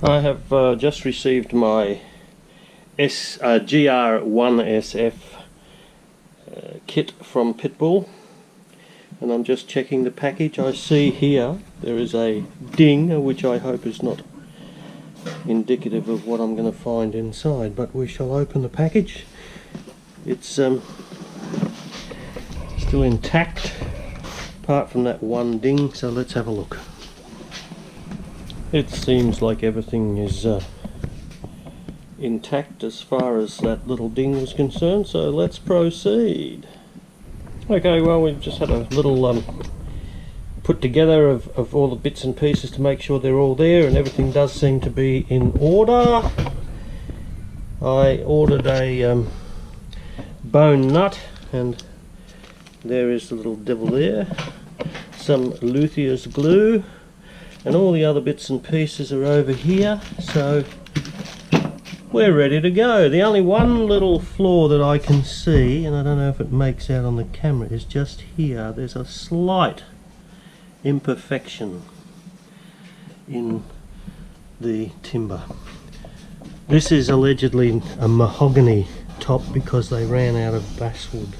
I have just received my GR-1SF kit from PitBull, and I'm just checking the package. I see here there is a ding, which I hope is not indicative of what I'm going to find inside, but we shall open the package. It's still intact apart from that one ding, so let's have a look. It seems like everything is intact as far as that little ding was concerned, so let's proceed. Okay, well, we've just had a little put together of all the bits and pieces to make sure they're all there, and everything does seem to be in order. I ordered a bone nut, and there is the little devil there, some Luthier's glue, and all the other bits and pieces are over here, so we're ready to go. The only one little flaw that I can see, and I don't know if it makes out on the camera, is just here. There's a slight imperfection in the timber. This is allegedly a mahogany top because they ran out of basswood.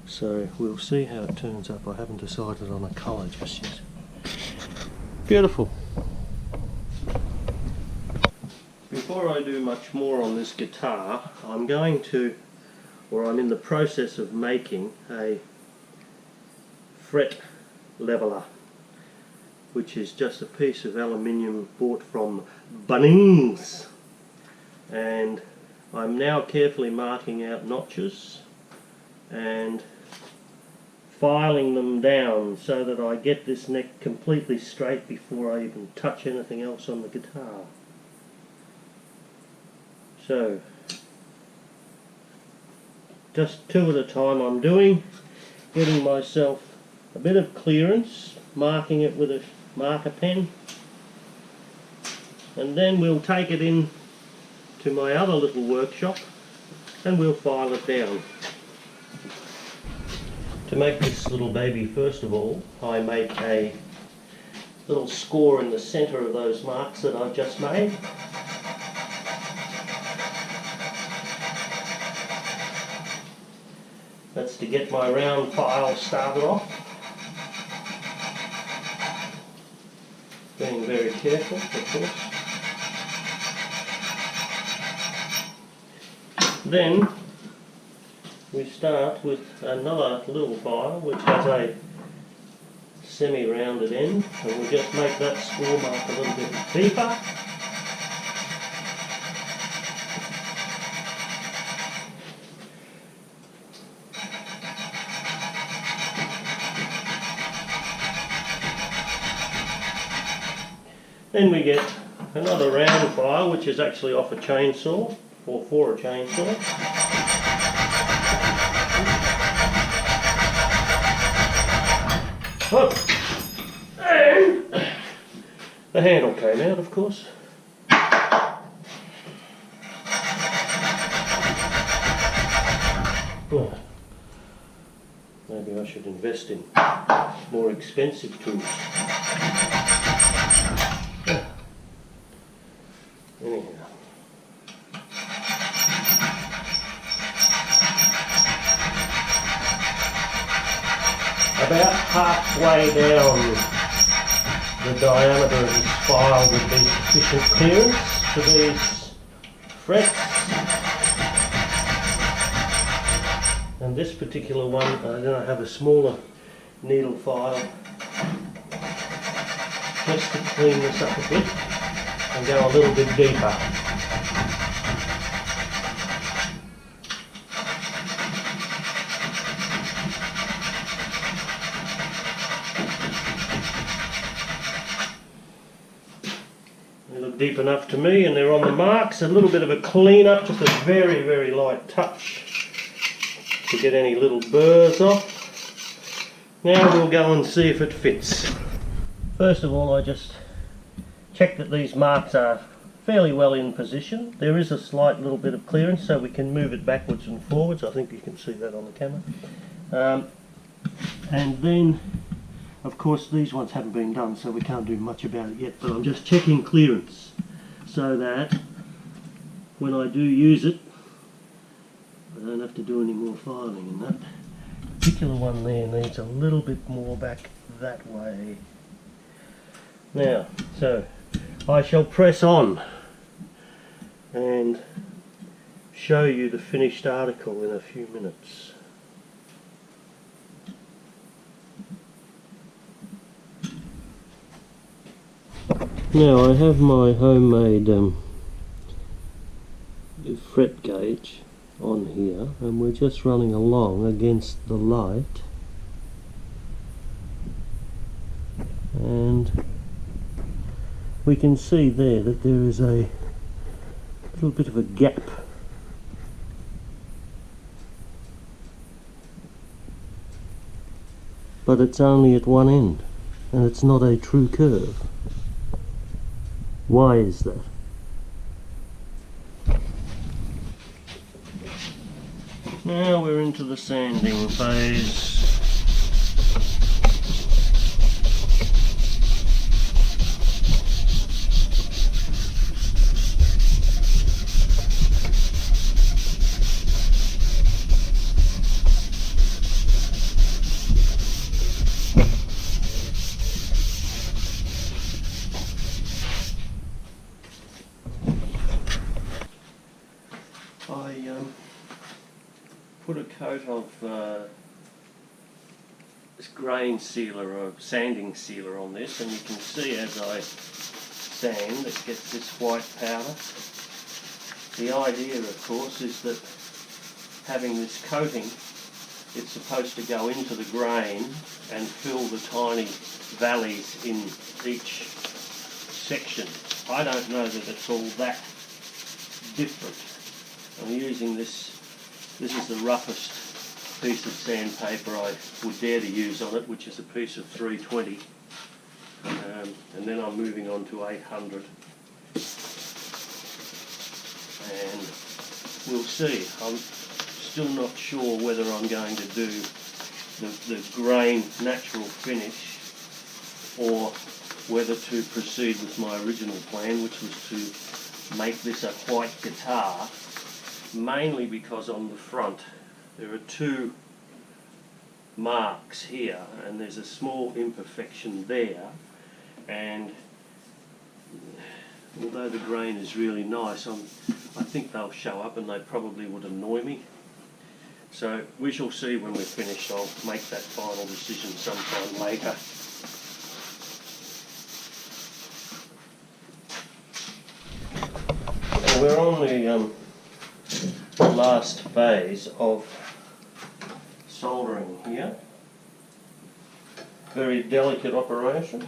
So we'll see how it turns up. I haven't decided on a colour just yet. Beautiful. Before I do much more on this guitar, I'm in the process of making a fret leveler, which is just a piece of aluminium bought from Bunnings, and I'm now carefully marking out notches and filing them down so that I get this neck completely straight before I even touch anything else on the guitar. So just two at a time I'm doing, getting myself a bit of clearance, marking it with a marker pen, and then we'll take it in to my other little workshop and we'll file it down. To make this little baby, first of all, I make a little score in the centre of those marks that I've just made. That's to get my round file started off. Being very careful, of course. Then we start with another little file which has a semi-rounded end, and we'll just make that score mark a little bit deeper. Then we get another round file which is actually off a chainsaw, or for a chainsaw. Oh. And the handle came out, of course. Oh. Maybe I should invest in more expensive tools. Anyhow. About halfway down the diameter of this file would be sufficient clearance for these frets. And this particular one, then I have a smaller needle file just to clean this up a bit and go a little bit deeper. They look deep enough to me, and they're on the marks. A little bit of a clean up, just a very, very light touch to get any little burrs off. Now we'll go and see if it fits. First of all, I just check that these marks are fairly well in position. There is a slight little bit of clearance, so we can move it backwards and forwards. I think you can see that on the camera. And then, of course, these ones haven't been done, so we can't do much about it yet, but I'm just checking clearance. so that when I do use it I don't have to do any more filing, and that particular one there needs a little bit more back that way. Now, so I shall press on and show you the finished article in a few minutes. Now I have my homemade fret gauge on here, and we're just running along against the light, and we can see there that there is a little bit of a gap. But it's only at one end, and it's not a true curve. Why is that? Now we're into the sanding phase. I put a coat of this grain sealer or sanding sealer on this, and you can see as I sand it gets this white powder. The idea, of course, is that having this coating, it's supposed to go into the grain and fill the tiny valleys in each section. I don't know that it's all that different. I'm using this is the roughest piece of sandpaper I would dare to use on it, which is a piece of 320, and then I'm moving on to 800, and we'll see. I'm still not sure whether I'm going to do the grain natural finish or whether to proceed with my original plan, which was to make this a white guitar, mainly because on the front there are two marks here and there's a small imperfection there, and although the grain is really nice, I think they'll show up and they probably would annoy me. So we shall see when we're finished. I'll make that final decision sometime later. Well, we're on the last phase of soldering here. Very delicate operation.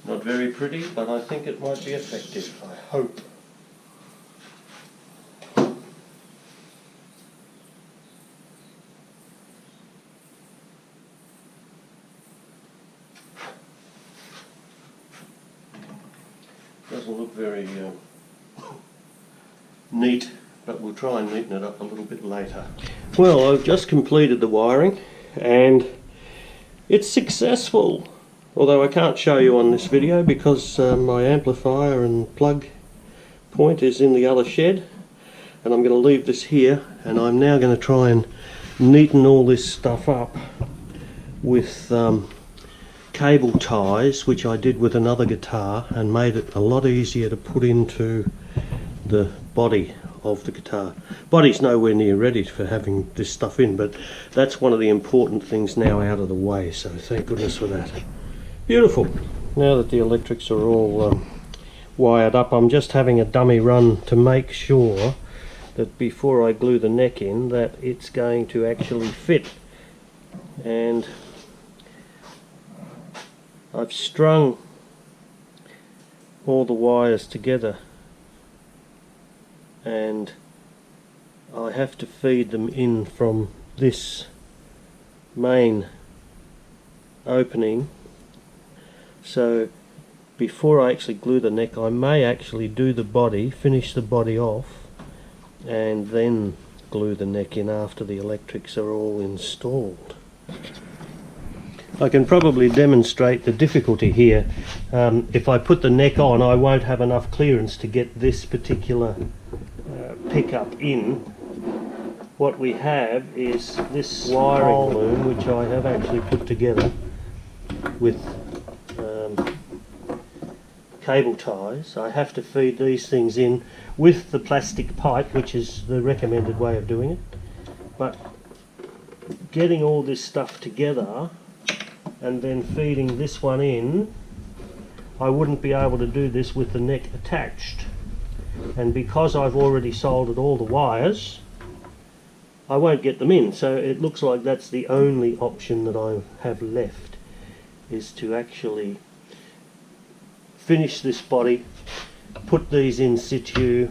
Not very pretty, but I think it might be effective, I hope. Doesn't look very neat, but we'll try and neaten it up a little bit later. Well, I've just completed the wiring and it's successful. Although I can't show you on this video because my amplifier and plug point is in the other shed, and I'm going to leave this here, and I'm now going to try and neaten all this stuff up with cable ties, which I did with another guitar and made it a lot easier to put into the body of the guitar. Body's nowhere near ready for having this stuff in, but that's one of the important things now out of the way, so thank goodness for that. Beautiful. Now that the electrics are all wired up, I'm just having a dummy run to make sure that before I glue the neck in that it's going to actually fit. And I've strung all the wires together and I have to feed them in from this main opening. So before I actually glue the neck, I may actually do the body, finish the body off, and then glue the neck in after the electrics are all installed. I can probably demonstrate the difficulty here. If I put the neck on, I won't have enough clearance to get this particular pickup in. What we have is this wiring loom, which I have actually put together with cable ties. I have to feed these things in with the plastic pipe, which is the recommended way of doing it. But getting all this stuff together and then feeding this one in, I wouldn't be able to do this with the neck attached. And because I've already soldered all the wires, I won't get them in. So it looks like that's the only option that I have left, is to actually finish this body, put these in situ,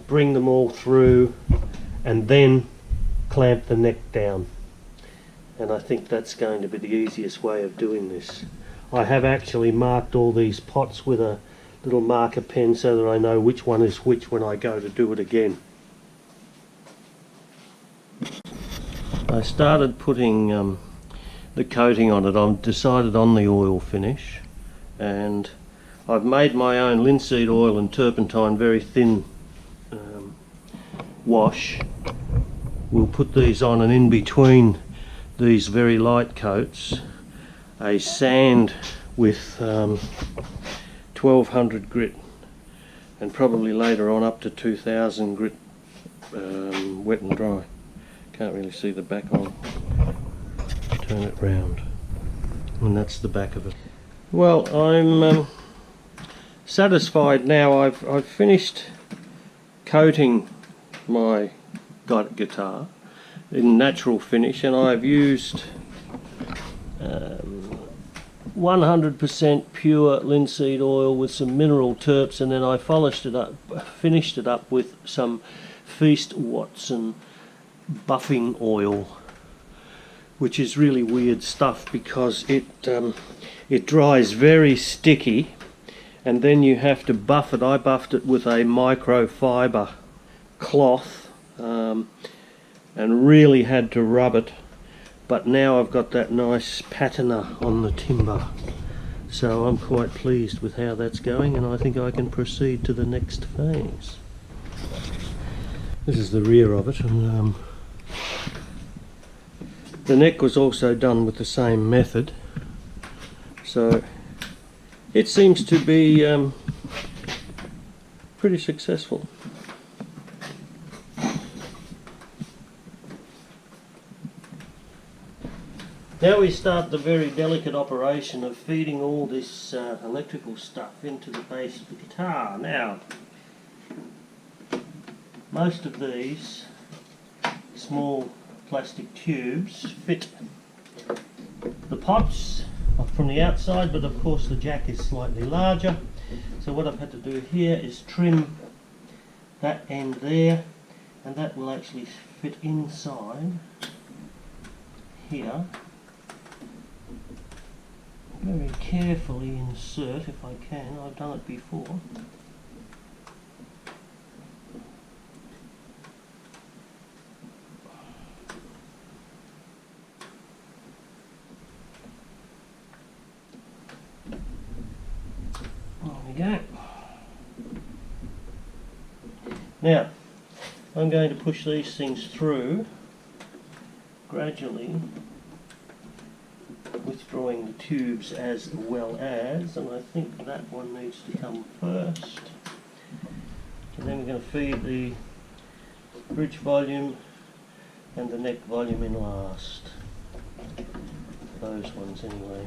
bring them all through, and then clamp the neck down. And I think that's going to be the easiest way of doing this. I have actually marked all these pots with a little marker pen so that I know which one is which when I go to do it again. I started putting the coating on it. I've decided on the oil finish, and I've made my own linseed oil and turpentine, very thin wash. We'll put these on, and in between these very light coats, a sand with 1200 grit, and probably later on up to 2000 grit wet and dry. Can't really see the back on. Turn it round, and that's the back of it. Well, I'm satisfied now. I've finished coating my guitar in natural finish, and I've used 100% pure linseed oil with some mineral terps, and then I finished it up with some Feast Watson buffing oil, which is really weird stuff because it dries very sticky, and then you have to buff it. I buffed it with a microfiber cloth and really had to rub it, but now I've got that nice patina on the timber, so I'm quite pleased with how that's going, and I think I can proceed to the next phase. This is the rear of it, and the neck was also done with the same method, so it seems to be pretty successful. Now we start the very delicate operation of feeding all this electrical stuff into the base of the guitar. Now, most of these small plastic tubes fit the pots from the outside, but of course the jack is slightly larger. So what I've had to do here is trim that end there, and that will actually fit inside here. Very carefully insert if I can. I've done it before. There we go. Now I'm going to push these things through gradually, withdrawing the tubes as well as, and I think that one needs to come first. And then we're going to feed the bridge volume and the neck volume in last. Those ones anyway.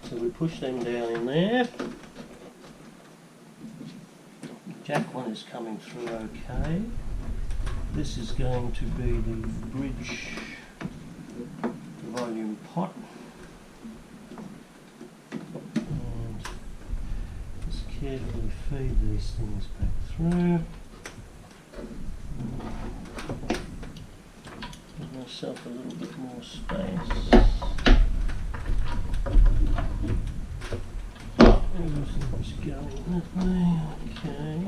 So we push them down in there. The jack one is coming through okay. This is going to be the bridge volume pot. And just carefully feed these things back through. Give myself a little bit more space. There we It's going that way, okay.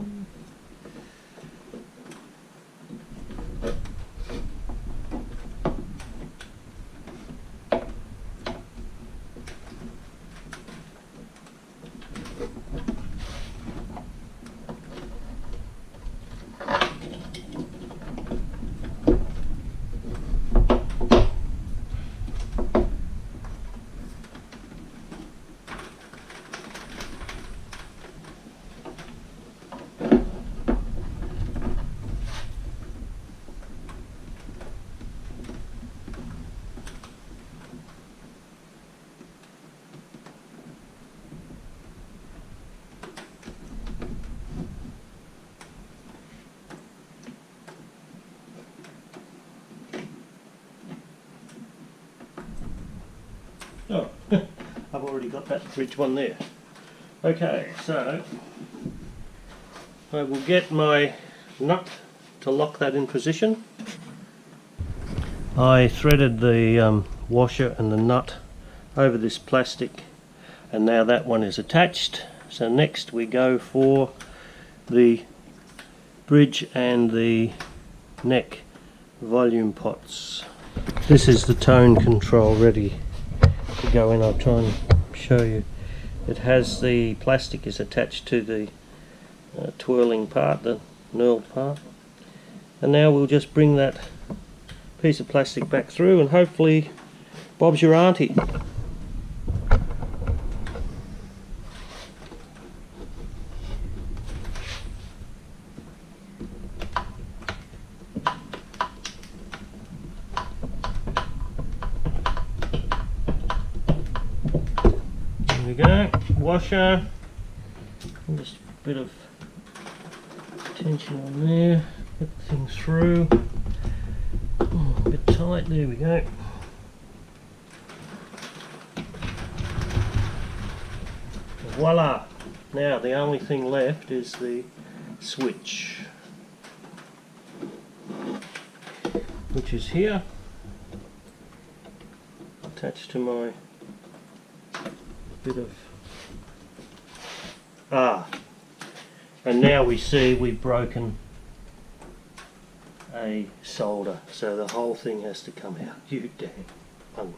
Oh, I've already got that bridge one there. Okay, so I will get my nut to lock that in position. I threaded the washer and the nut over this plastic, and now that one is attached. So next we go for the bridge and the neck volume pots. This is the tone control ready to go in. I'll try and show you. It has the plastic is attached to the twirling part, the knurled part, and now we'll just bring that piece of plastic back through and hopefully Bob's your auntie. There we go, washer, and just a bit of tension on there, get the thing through. Oh, a bit tight, there we go. Voila! Now the only thing left is the switch, which is here, attached to my bit of and now we see we've broken a solder, so the whole thing has to come out. You damn.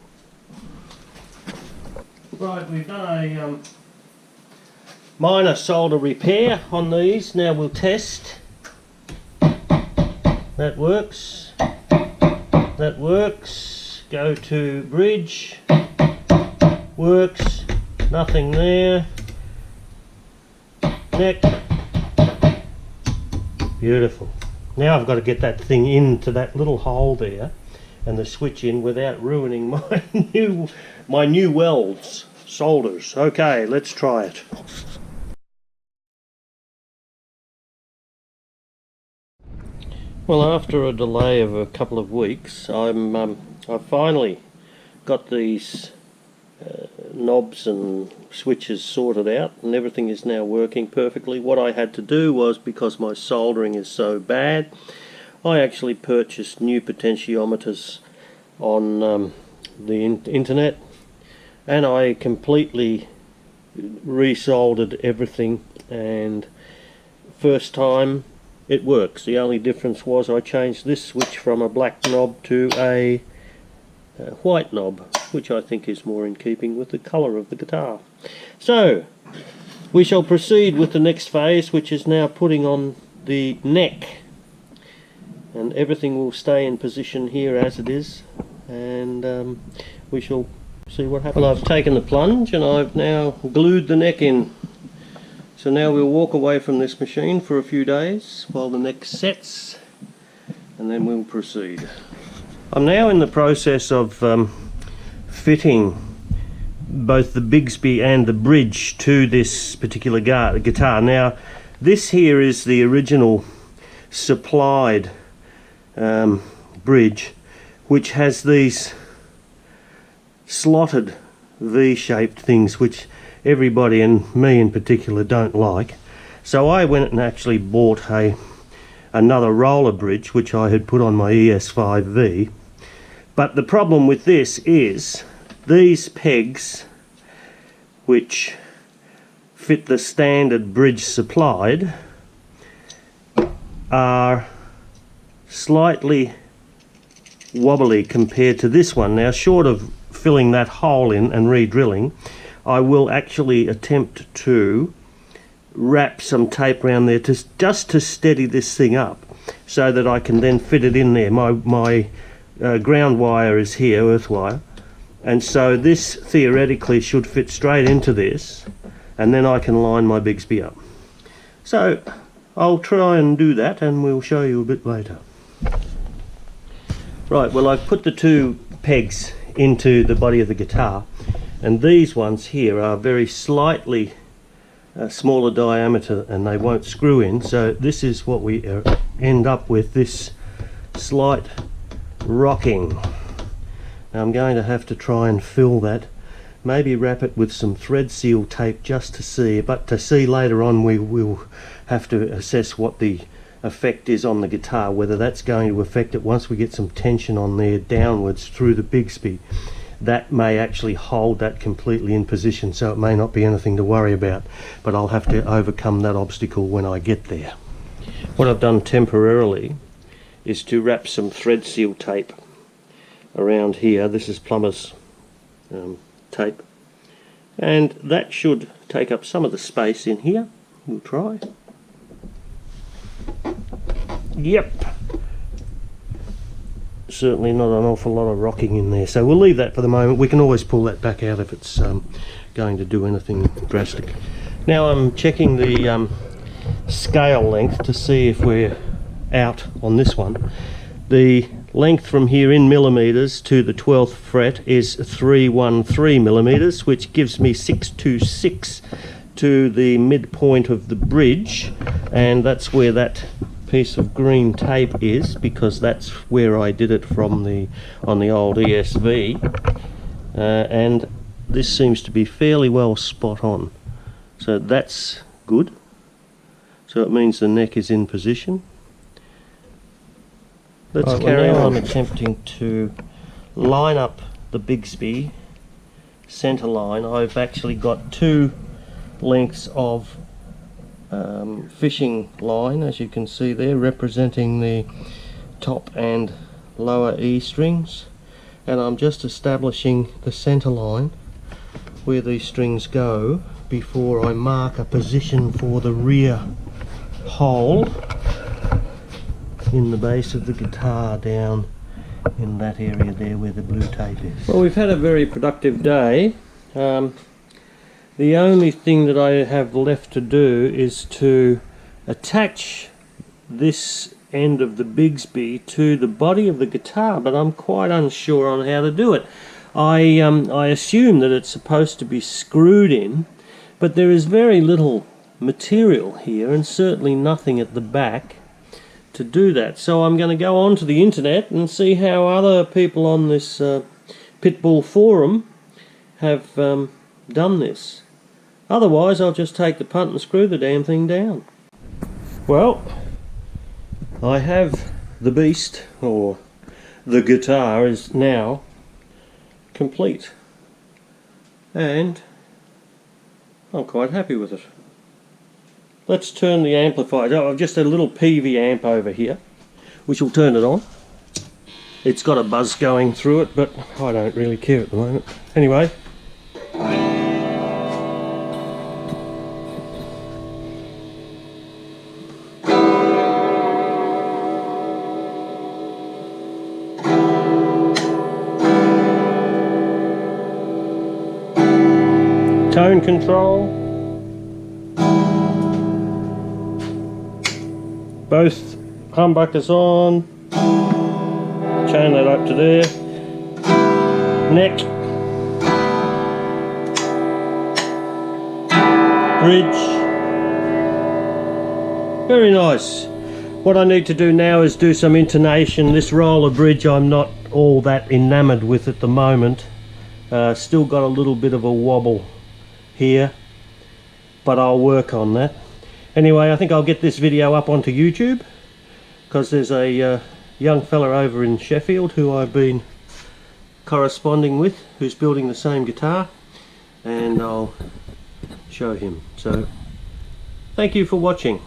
Right, we've done a minor solder repair on these. Now we'll test. That works. That works. Go to bridge. Works. Nothing there. Neck. Beautiful. Now I've got to get that thing into that little hole there and the switch in without ruining my new welds, solders. Okay, let's try it. Well, after a delay of a couple of weeks, I've finally got these knobs and switches sorted out, and everything is now working perfectly. What I had to do was, because my soldering is so bad, I actually purchased new potentiometers on the internet, and I completely resoldered everything, and first time it works. The only difference was I changed this switch from a black knob to a white knob, which I think is more in keeping with the colour of the guitar. So we shall proceed with the next phase, which is now putting on the neck, and everything will stay in position here as it is, and we shall see what happens. Well, I've taken the plunge and I've now glued the neck in. So now we'll walk away from this machine for a few days while the neck sets, and then we'll proceed. I'm now in the process of fitting both the Bigsby and the bridge to this particular guitar. Now this here is the original supplied bridge, which has these slotted V-shaped things which everybody, and me in particular, don't like. So I went and actually bought another roller bridge which I had put on my ES5V. But the problem with this is these pegs, which fit the standard bridge supplied are slightly wobbly compared to this one. Now, short of filling that hole in and re-drilling, I will actually attempt to wrap some tape around there just to steady this thing up, so that I can then fit it in there. My ground wire is here, earth wire, and so this theoretically should fit straight into this, and then I can line my Bigsby up. So I'll try and do that, and we'll show you a bit later. Right, well, I've put the two pegs into the body of the guitar, and these ones here are very slightly smaller diameter and they won't screw in, so this is what we end up with, this slight rocking. Now I'm going to have to try and fill that, maybe wrap it with some thread seal tape just to see, but to see later on we will have to assess what the effect is on the guitar, whether that's going to affect it once we get some tension on there downwards through the Bigsby. That may actually hold that completely in position, so it may not be anything to worry about, but I'll have to overcome that obstacle when I get there. What I've done temporarily is to wrap some thread seal tape around here. This is plumber's tape, and that should take up some of the space in here. We'll try. Yep, certainly not an awful lot of rocking in there, so we'll leave that for the moment. We can always pull that back out if it's going to do anything drastic. Now I'm checking the scale length to see if we're out on this one. The length from here in millimeters to the 12th fret is 313 millimeters, which gives me 626 to the midpoint of the bridge, and that's where that piece of green tape is, because that's where I did it from on the old ESV, and this seems to be fairly well spot on, so that's good. So it means the neck is in position. Let's carry on. I'm attempting to line up the Bigsby center line. I've actually got two lengths of fishing line, as you can see there, representing the top and lower E strings, and I'm just establishing the center line where these strings go before I mark a position for the rear hole in the base of the guitar, down in that area there where the blue tape is. Well, we've had a very productive day. The only thing that I have left to do is to attach this end of the Bigsby to the body of the guitar, but I'm quite unsure on how to do it. I assume that it's supposed to be screwed in, but there is very little material here and certainly nothing at the back to do that. So I'm going to go onto the internet and see how other people on this PitBull forum have done this. Otherwise, I'll just take the punt and screw the damn thing down. Well, I have the beast, or the guitar, is now complete, and I'm quite happy with it. Let's turn the amplifier. Oh, I've just a little PV amp over here, which will turn it on. It's got a buzz going through it, but I don't really care at the moment. Anyway. Tone control, both humbuckers on, chain that up to there, neck, bridge, very nice. What I need to do now is do some intonation. This roller bridge I'm not all that enamored with at the moment, still got a little bit of a wobble here, but I'll work on that. Anyway, I think I'll get this video up onto YouTube, because there's a young fella over in Sheffield who I've been corresponding with, who's building the same guitar, and I'll show him. So thank you for watching.